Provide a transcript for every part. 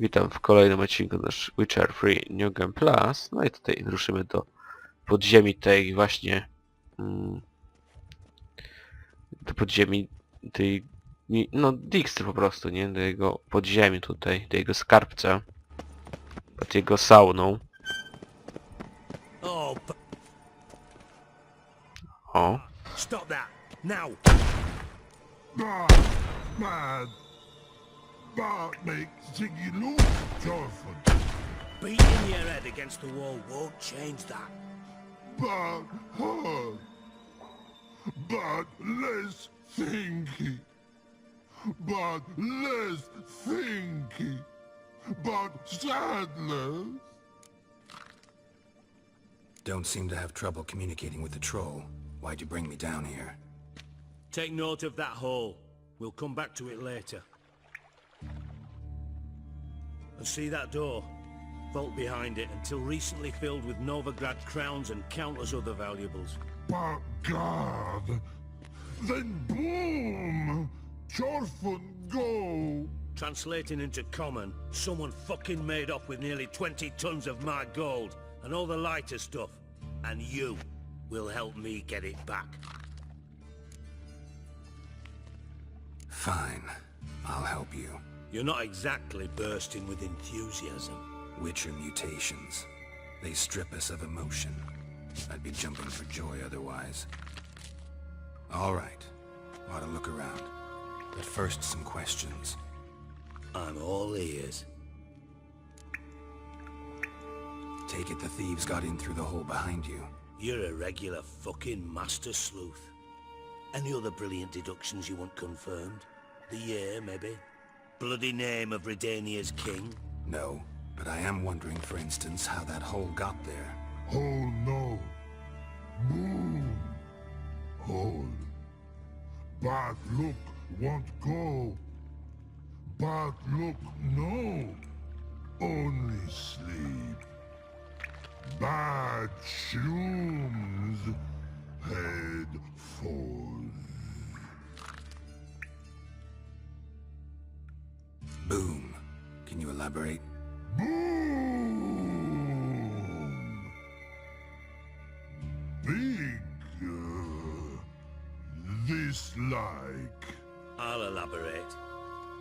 Witam w kolejnym odcinku nasz Witcher 3 New Game Plus. No i tutaj ruszymy do podziemi tej właśnie... do podziemi tej... no Dijkstry po prostu, nie? Do jego podziemi tutaj, do jego skarbca. Pod jego sauną. O. Stop that! Now! Mad! That makes Dziki Gon joyful. Beating your head against the wall won't change that. But hard. But less thinky. But less thinky. But sadness. Don't seem to have trouble communicating with the troll. Why'd you bring me down here? Take note of that hole. We'll come back to it later. And see that door? Vault behind it, until recently filled with Novigrad crowns and countless other valuables. But God. Then boom! Joyful go! Translating into common, someone fucking made off with nearly 20 tons of my gold, and all the lighter stuff. And you will help me get it back. Fine. I'll help you. You're not exactly bursting with enthusiasm. Witcher mutations. They strip us of emotion. I'd be jumping for joy otherwise. All right. Ought to look around. But first, some questions. I'm all ears. Take it the thieves got in through the hole behind you. You're a regular fucking master sleuth. Any other brilliant deductions you want confirmed? The year, maybe? Bloody name of Redania's king? No, but I am wondering, for instance, how that hole got there. Oh no. Boom. Hole. Bad look won't go. Bad look no. Only sleep. Bad shrooms. Head falls. Boom. Can you elaborate? Boom. Big. This like. I'll elaborate.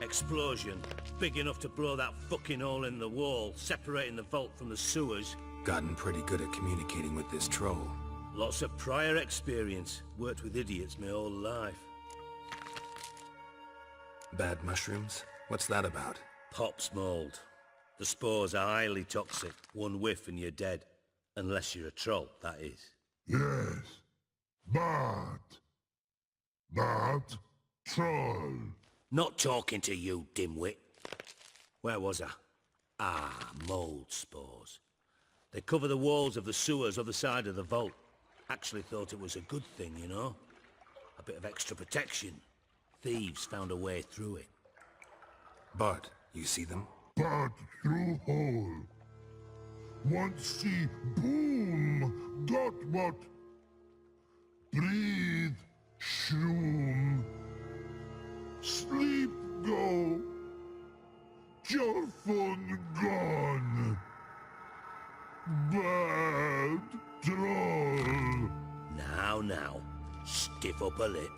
Explosion, big enough to blow that fucking hole in the wall, separating the vault from the sewers. Gotten pretty good at communicating with this troll. Lots of prior experience. Worked with idiots my whole life. Bad mushrooms? What's that about? Pops mold. The spores are highly toxic. One whiff and you're dead. Unless you're a troll, that is. Yes. But. Troll. Not talking to you, dimwit. Where was I? Ah, mold spores. They cover the walls of the sewers other side of the vault. Actually thought it was a good thing, you know? A bit of extra protection. Thieves found a way through it. Bart, you see them? But through hole. Want see boom. Got what? Breathe. Shroom. Sleep go. Your phone gone. Bad troll. Now, stiff up a lip.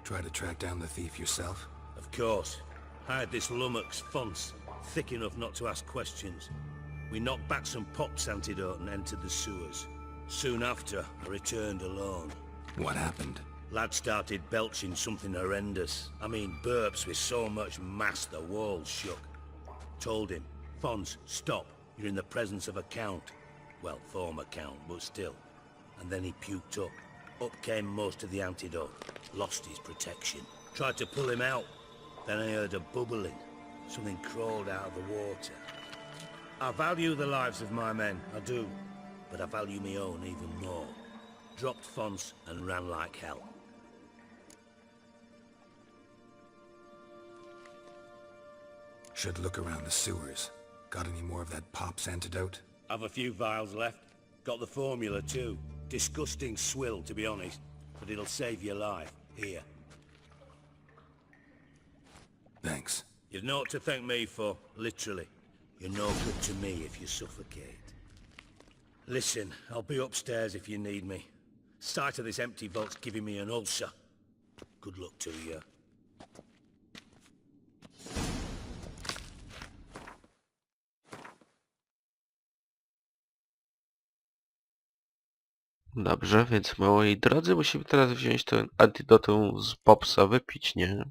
Try to track down the thief yourself? Of course. Hired this lummox, Fonce, thick enough not to ask questions. We knocked back some Pops antidote and entered the sewers. Soon after, I returned alone. What happened? Lad started belching something horrendous. I mean, burps with so much mass the walls shook. Told him, Fonz, stop. You're in the presence of a count. Well, former count, but still. And then he puked up. Up came most of the antidote. Lost his protection. Tried to pull him out. Then I heard a bubbling. Something crawled out of the water. I value the lives of my men, I do. But I value my own even more. Dropped Fonz and ran like hell. Should look around the sewers. Got any more of that Pop's antidote? Have a few vials left. Got the formula too. Disgusting swill, to be honest. But it'll save your life. Here. You've naught to thank me for, literally. You're no good to me if you suffocate. Listen, I'll be upstairs if you need me. Sight of this empty vault's giving me an ulcer. Good luck to you. Dobrze, więc moi drodzy, musimy teraz wziąć ten antidotum z popsa, wypić, nie?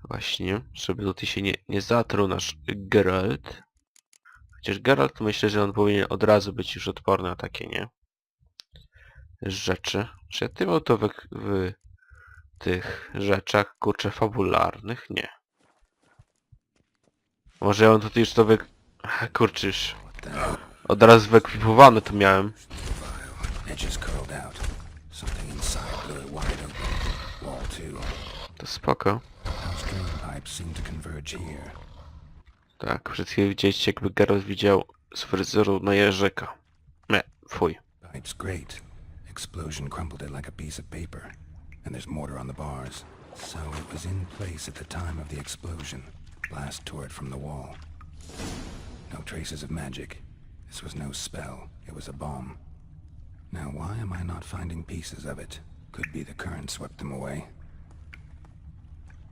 Właśnie, żeby tutaj się nie zatruł nasz Geralt. Chociaż Geralt myślę, że on powinien od razu być już odporny na takie, nie? Rzeczy. Czy ja tym to w tych rzeczach, kurczę, fabularnych? Nie. Może ja on tutaj już to kurczę, już od razu wyekwipowane to miałem. To spoko. Tak, przed chwilą widzieliście, jakby Geralt widział z fryzurą na jeżyka. Nie, fuj. Pipe's great. Explosion crumpled it like a piece of paper. And there's mortar on the bars. So it was in place at the time of the explosion. Blast tore it from the wall. No traces of magic. This was no spell. It was a bomb. Now why am I not finding pieces of it? Could be the current swept them away.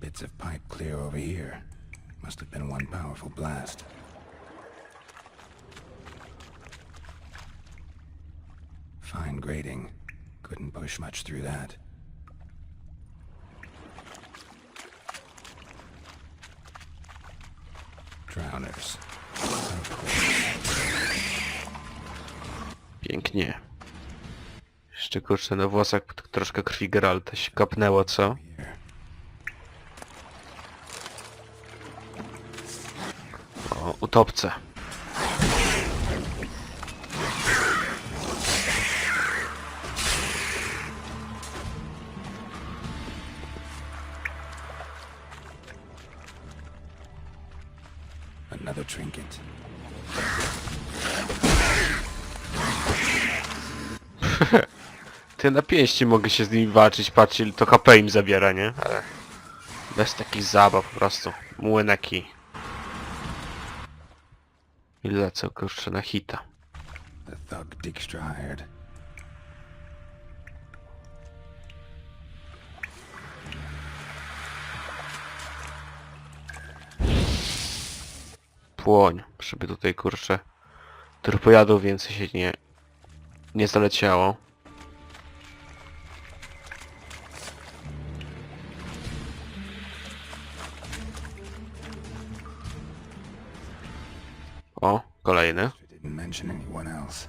Bits of pipe clear over here. Must have been one powerful blast. Fine grating. Couldn't push much through that. Drowners. Pięknie. Jeszcze kurczę na włosach troszkę krwi Geralta się kapnęło, co? O, utopce. Another trinket. Ty na pięści mogę się z nimi walczyć, patrzcie ile to HP im zabiera, nie? Ale bez takich zabaw po prostu. Młyneki. I lecę kurczę na hita. The thug Dijkstry hired. Płoń, żeby tutaj kurczę turpojadów więcej się nie zaleciało. O, kolejny. Didn't mention anyone else.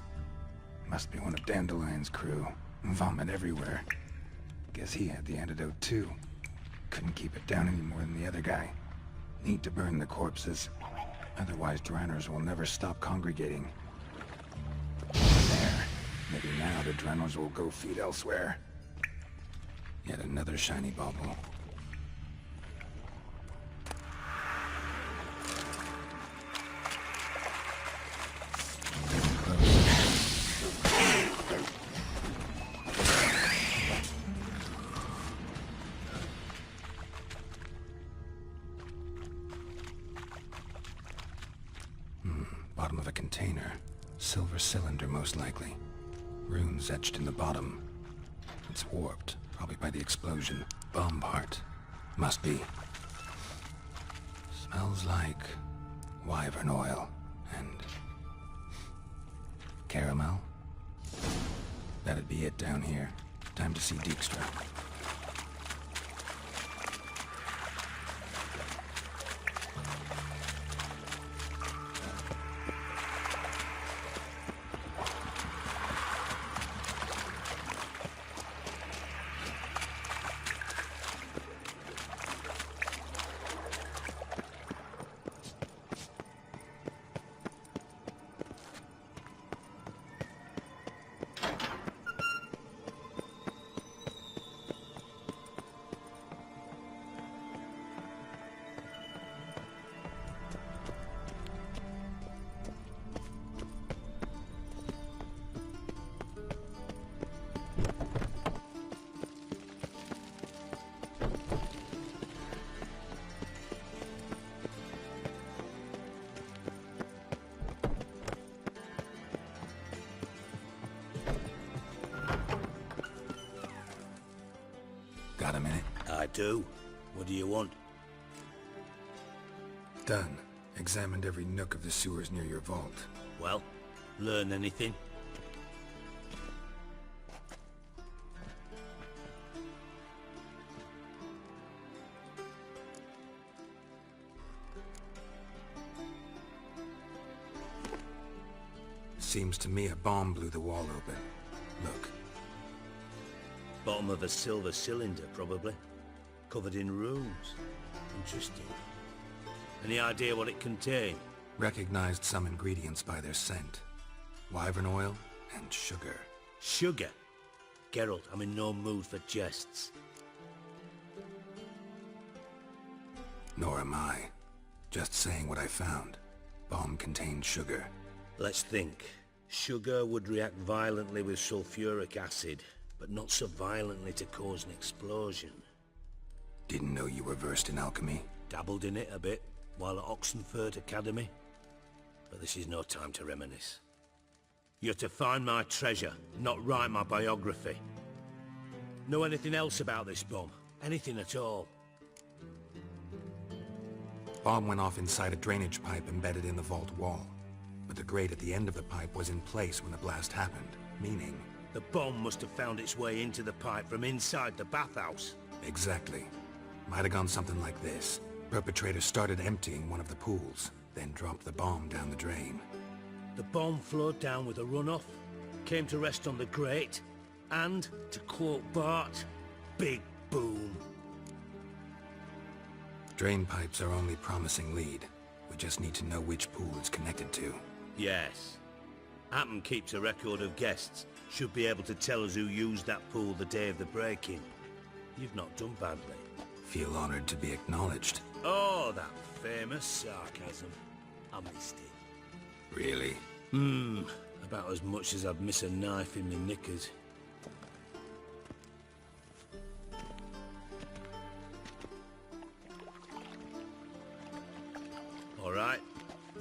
Must be one of Dandelion's crew. Vomit everywhere. Guess he had the antidote too. Couldn't keep it down any more than the other guy. Need to burn the corpses. Otherwise drowners will never stop congregating. There. Maybe now the drowners will go feed elsewhere. Yet another shiny bauble. Bottom of a container. Silver cylinder, most likely. Runes etched in the bottom. It's warped, probably by the explosion. Bomb part. Must be. Smells like wyvern oil and caramel. That'd be it down here. Time to see Dijkstra. do. What do you want? Done. Examined every nook of the sewers near your vault. Well, learn anything? Seems to me a bomb blew the wall open. Look. Bottom of a silver cylinder, probably. Covered in runes. Interesting. Any idea what it contained? Recognized some ingredients by their scent. Wyvern oil and sugar. Sugar? Geralt, I'm in no mood for jests. Nor am I. Just saying what I found. Bomb contained sugar. Let's think. Sugar would react violently with sulfuric acid, but not so violently to cause an explosion. Didn't know you were versed in alchemy. Dabbled in it a bit while at Oxenford Academy. But this is no time to reminisce. You're to find my treasure, not write my biography. Know anything else about this bomb? Anything at all? Bomb went off inside a drainage pipe embedded in the vault wall. But the grate at the end of the pipe was in place when the blast happened, meaning... The bomb must have found its way into the pipe from inside the bathhouse. Exactly. Might have gone something like this. Perpetrator started emptying one of the pools, then dropped the bomb down the drain. The bomb flowed down with a runoff, came to rest on the grate, and, to quote Bart, big boom. Drain pipes are only promising lead. We just need to know which pool it's connected to. Yes. Hammond keeps a record of guests. Should be able to tell us who used that pool the day of the break-in. You've not done badly. Feel honored to be acknowledged. Oh, that famous sarcasm. I missed it. Really? About as much as I'd miss a knife in my knickers. All right.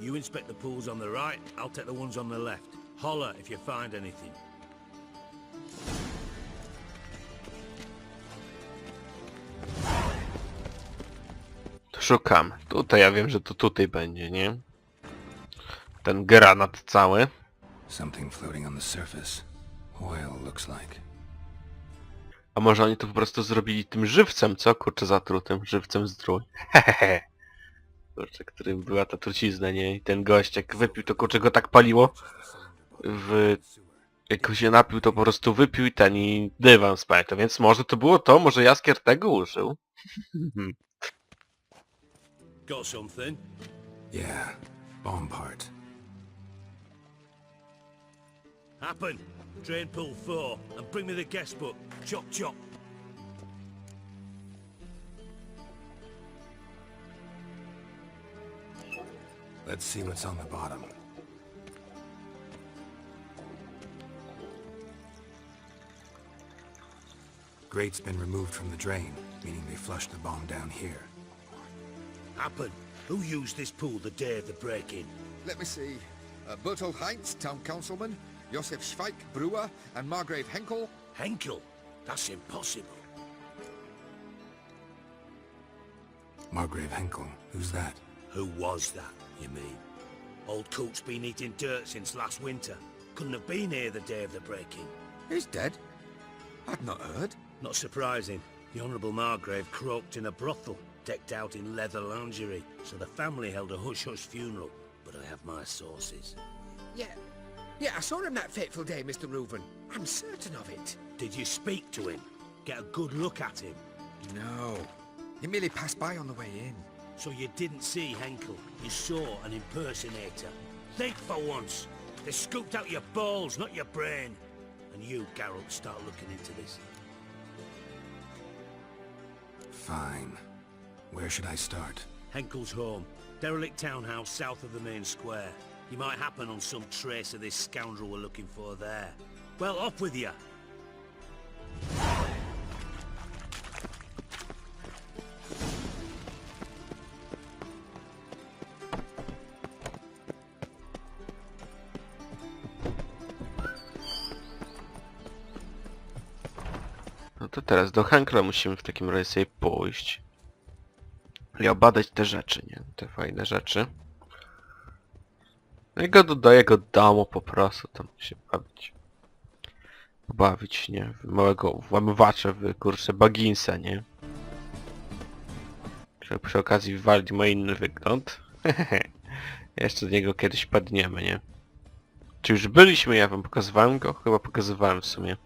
You inspect the pools on the right, I'll take the ones on the left. Holler if you find anything. Szukam. Tutaj ja wiem, że to tutaj będzie, nie? Ten granat cały. Something floating on the surface. Oil looks like. A może oni to po prostu zrobili tym żywcem, co? Kurczę, zatrutym. Żywcem zdrój. Hehehe. Kurczę, którym była ta trucizna, nie? I ten gość jak wypił, to kurczę go tak paliło. Jak się napił, to po prostu wypił i ten i dywan spamięta. Więc może to było to, może Jaskier tego użył. Got something? Yeah, bomb part. Happen. Drain pool 4 and bring me the guest book. Chop chop. Let's see what's on the bottom. Grate's been removed from the drain, meaning they flushed the bomb down here. Happen. Who used this pool the day of the break-in? Let me see. Bertold Heinz, town councilman, Josef Schweik, brewer, and Margrave Henkel. Henkel? That's impossible. Margrave Henkel, who's that? Who was that, you mean? Old Coot's been eating dirt since last winter. Couldn't have been here the day of the break-in. He's dead? I'd not heard. Not surprising. The Honourable Margrave croaked in a brothel, decked out in leather lingerie, so the family held a hush-hush funeral. But I have my sources. Yeah, I saw him that fateful day, Mr. Reuven. I'm certain of it. Did you speak to him? Get a good look at him? No. He merely passed by on the way in. So you didn't see Henkel. You saw an impersonator. Think for once. They scooped out your balls, not your brain. And you, Geralt, start looking into this. Fine. Where should I start? Henkel's home. Derelict townhouse south of the main square. You might happen on some trace of this scoundrel we're looking for there. Well, off with you. To teraz do handla musimy w takim razie sobie pójść. I obadać te rzeczy, nie? Te fajne rzeczy. No i go dodaję go domu po prostu, tam się bawić, nie? W małego włamywacza, w kurczę Bagginsa, nie? Przy okazji wywalić mój inny wygląd. Jeszcze do niego kiedyś padniemy, nie? Czy już byliśmy? Ja wam pokazywałem go? Chyba pokazywałem w sumie.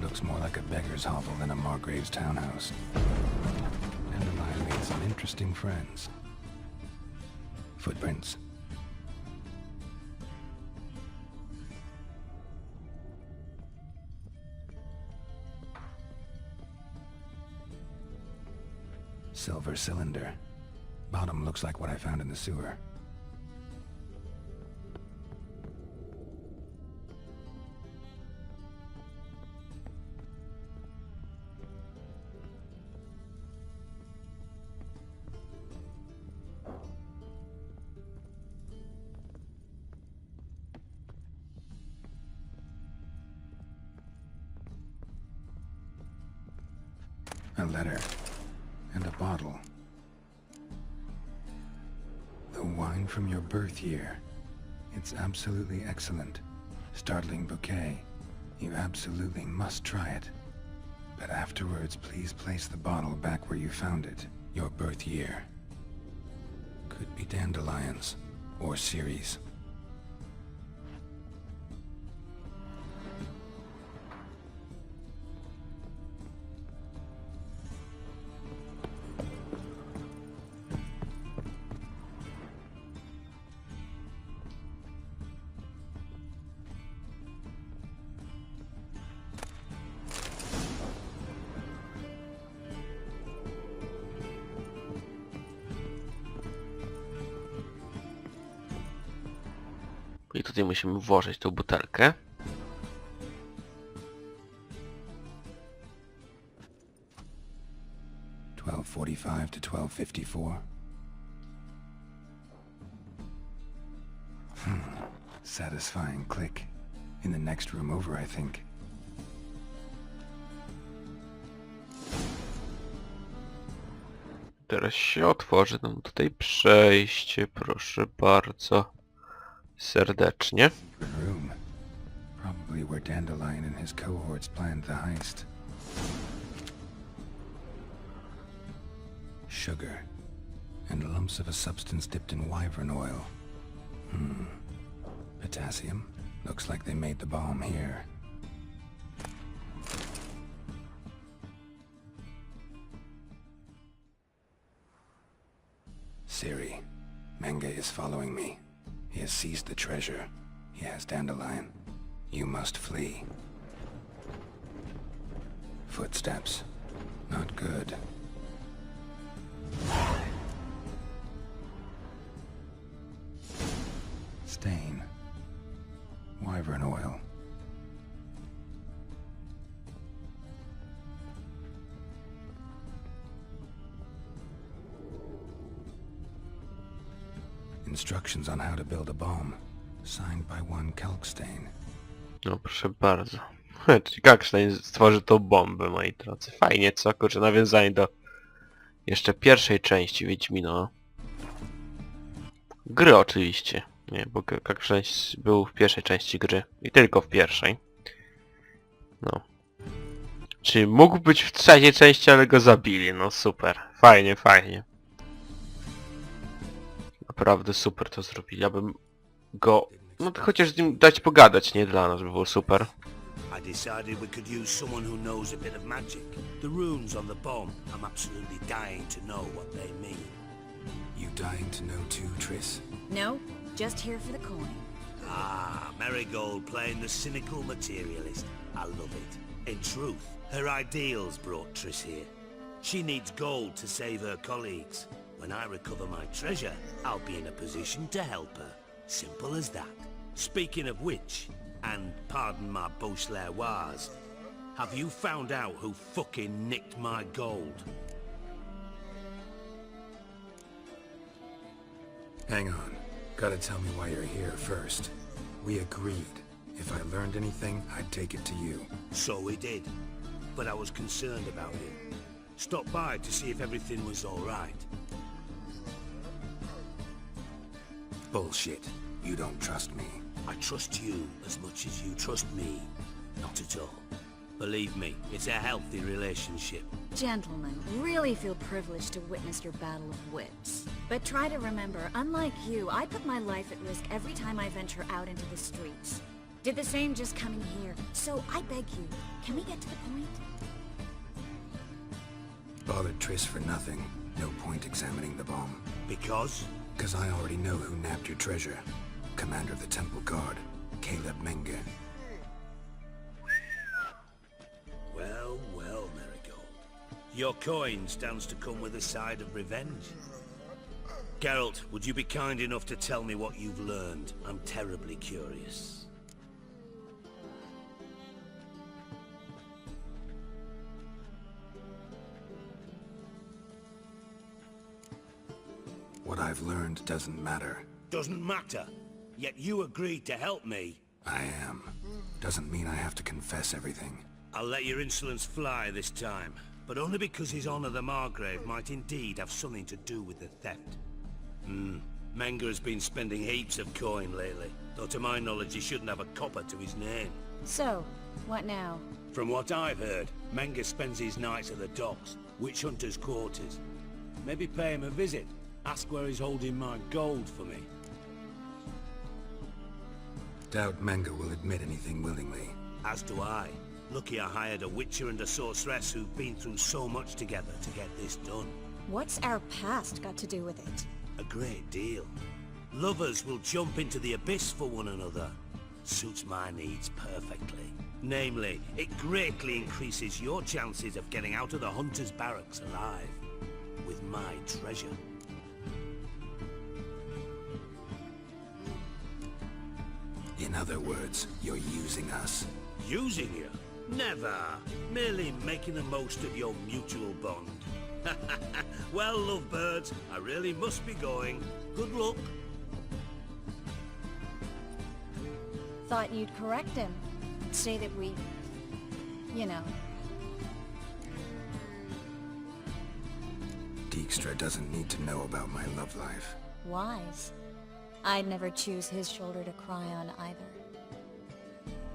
Looks more like a beggar's hovel than a Margrave's townhouse. Dandelion made some interesting friends. Footprints. Silver cylinder. Bottom looks like what I found in the sewer. A letter. And a bottle. The wine from your birth year. It's absolutely excellent. Startling bouquet. You absolutely must try it. But afterwards, please place the bottle back where you found it. Your birth year. Could be dandelions. Or Ceres. I tutaj musimy włożyć tą butelkę. $12.45 to $12.54. Satisfying click. In the next room over, I think. Teraz się otworzy nam tutaj przejście, proszę bardzo. Serdecznie. Room. Probably where Dandelion and his cohorts planned the heist. Sugar. And lumps of a substance dipped in wyvern oil. Potassium. Looks like they made the bomb here. Siri. Menge is following me. He has seized the treasure. He has Dandelion. You must flee. Footsteps. Not good. Stain. Wyvern oil. Instructions on how to build a bomb. Signed by one Kalkstein. No proszę bardzo. Czyli Kalkstein stworzy tą bombę, moi drodzy. Fajnie, co? Kurczę, nawiązanie do jeszcze pierwszej części Wiedźmina. Gry oczywiście. Nie, bo Kalkstein był w pierwszej części gry. I tylko w pierwszej. No. Czyli mógł być w trzeciej części, ale go zabili. No super. Fajnie, fajnie. Naprawdę super to zrobili. Ja bym go... No to chociaż z nim dać pogadać, nie? Dla nas by było super. I decided we could use someone who knows a bit of magic. The runes on the bomb. I'm absolutely dying to know what they mean. You dying to know too, Triss? No, just here for the coin. Ah, Marigold playing the cynical materialist. I love it. In truth, her ideals brought Triss here. She needs gold to save her colleagues. When I recover my treasure, I'll be in a position to help her. Simple as that. Speaking of which, and pardon my Beauclervois, have you found out who fucking nicked my gold? Hang on. Gotta tell me why you're here first. We agreed. If I learned anything, I'd take it to you. So we did. but I was concerned about you. Stopped by to see if everything was all right. Bullshit. You don't trust me. I trust you as much as you trust me. Not at all. Believe me, it's a healthy relationship. Gentlemen, really feel privileged to witness your battle of wits. But try to remember, unlike you, I put my life at risk every time I venture out into the streets. Did the same just coming here. So I beg you, can we get to the point? Bothered Triss for nothing. No point examining the bomb. Because? Because I already know who nabbed your treasure. Commander of the Temple Guard, Caleb Menge. Well, well, Marigold. Your coin stands to come with a side of revenge. Geralt, would you be kind enough to tell me what you've learned? I'm terribly curious. What I've learned doesn't matter. Doesn't matter. Yet you agreed to help me. I am. Doesn't mean I have to confess everything. I'll let your insolence fly this time, but only because His Honor the Margrave might indeed have something to do with the theft. Menge has been spending heaps of coin lately, though to my knowledge he shouldn't have a copper to his name. So, what now? From what I've heard, Menge spends his nights at the docks, witch hunters' quarters. Maybe pay him a visit. Ask where he's holding my gold for me. Doubt Menge will admit anything willingly. As do I. Lucky I hired a witcher and a sorceress who've been through so much together to get this done. What's our past got to do with it? A great deal. Lovers will jump into the abyss for one another. Suits my needs perfectly. Namely, it greatly increases your chances of getting out of the hunter's barracks alive. With my treasure. In other words, you're using us. Using you? Never. Merely making the most of your mutual bond. Well, lovebirds, I really must be going. Good luck. Thought you'd correct him. Say that we... you know. Dijkstra doesn't need to know about my love life. Wise. I'd never choose his shoulder to cry on either.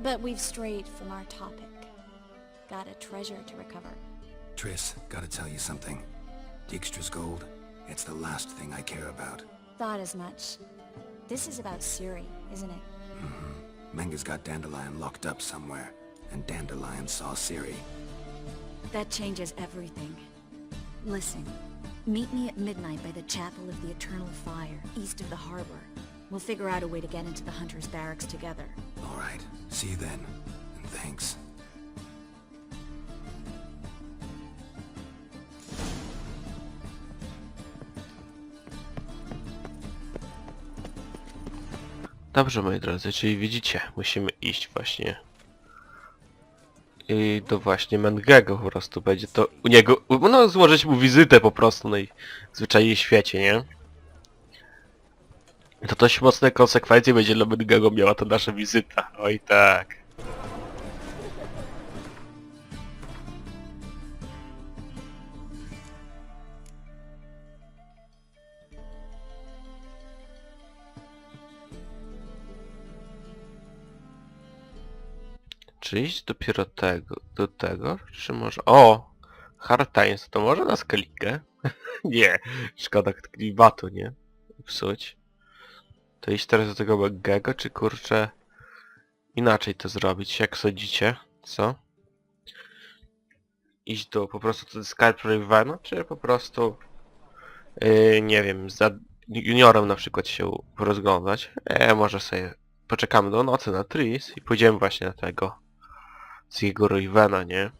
But we've strayed from our topic. Got a treasure to recover. Triss, gotta tell you something. Dijkstra's gold, it's the last thing I care about. Thought as much. This is about Ciri, isn't it? Menge's got Dandelion locked up somewhere, and Dandelion saw Ciri. That changes everything. Listen, meet me at midnight by the Chapel of the Eternal Fire, east of the harbor. We'll figure out a way to get into the Hunter's barracks together. All right, see you then, and thanks. Dobrze, moi drodzy, czyli widzicie, musimy iść właśnie i do właśnie Mengego po prostu będzie to u niego, no złożyć mu wizytę po prostu najzwyczajniej w świecie, nie? To dość mocne konsekwencje będzie dla Mengego miała to nasza wizyta, oj tak. Czy iść dopiero do tego, czy może... O! Hartains, to może na Skellige? Nie, szkoda klimatu, nie? Psuć. To iść teraz do tego Mengego, czy kurczę... Inaczej to zrobić, jak sądzicie? Co? Iść do po prostu do skarb Rivii, czy po prostu... nie wiem, za juniorem na przykład się porozglądać. Może sobie poczekamy do nocy na Triss i pójdziemy właśnie na tego... z jego Rivii, nie?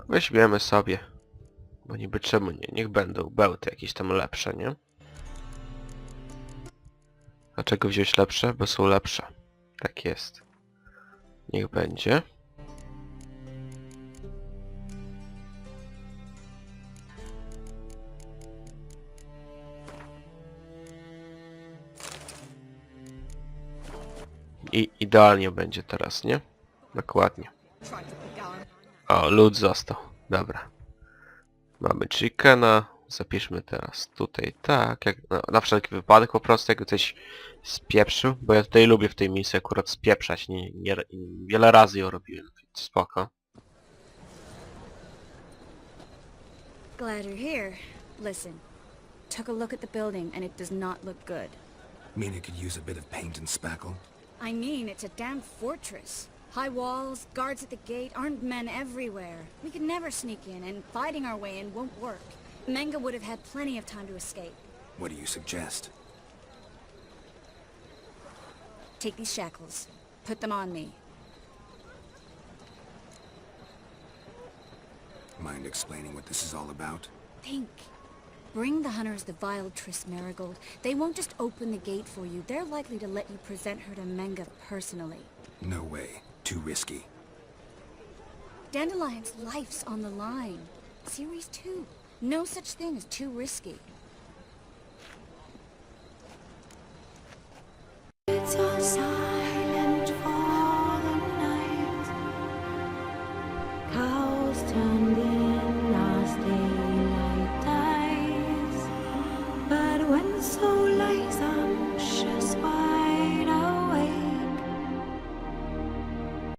Weźmiemy sobie, bo niby czemu nie, niech będą bełty jakieś tam lepsze, nie? Dlaczego wziąć lepsze? Bo są lepsze. Tak jest. Niech będzie. I idealnie będzie teraz, nie? Dokładnie. O, lód został. Dobra. Mamy chickena. Zapiszmy teraz tutaj tak, jak na wszelki wypadek po prostu, jakby coś spieprzył, bo ja tutaj lubię w tej misji akurat spieprzać, wiele razy ją robiłem, więc spoko. Glad you're here. Listen, took a look at the building and it does not look good. Mean it could use a bit of paint and spackle? I mean, it's a damn fortress. High walls, guards at the gate, armed men everywhere. We could never sneak in, and fighting our way in won't work. Menga would have had plenty of time to escape. What do you suggest? Take these shackles. Put them on me. Mind explaining what this is all about? Think. Bring the hunters the vile Triss Marigold. They won't just open the gate for you. They're likely to let you present her to Menga personally. No way. Too risky. Dandelion's life's on the line. Series 2. No such thing as too risky. It's all silent for the night. Cows turned in as daylight dies. But when so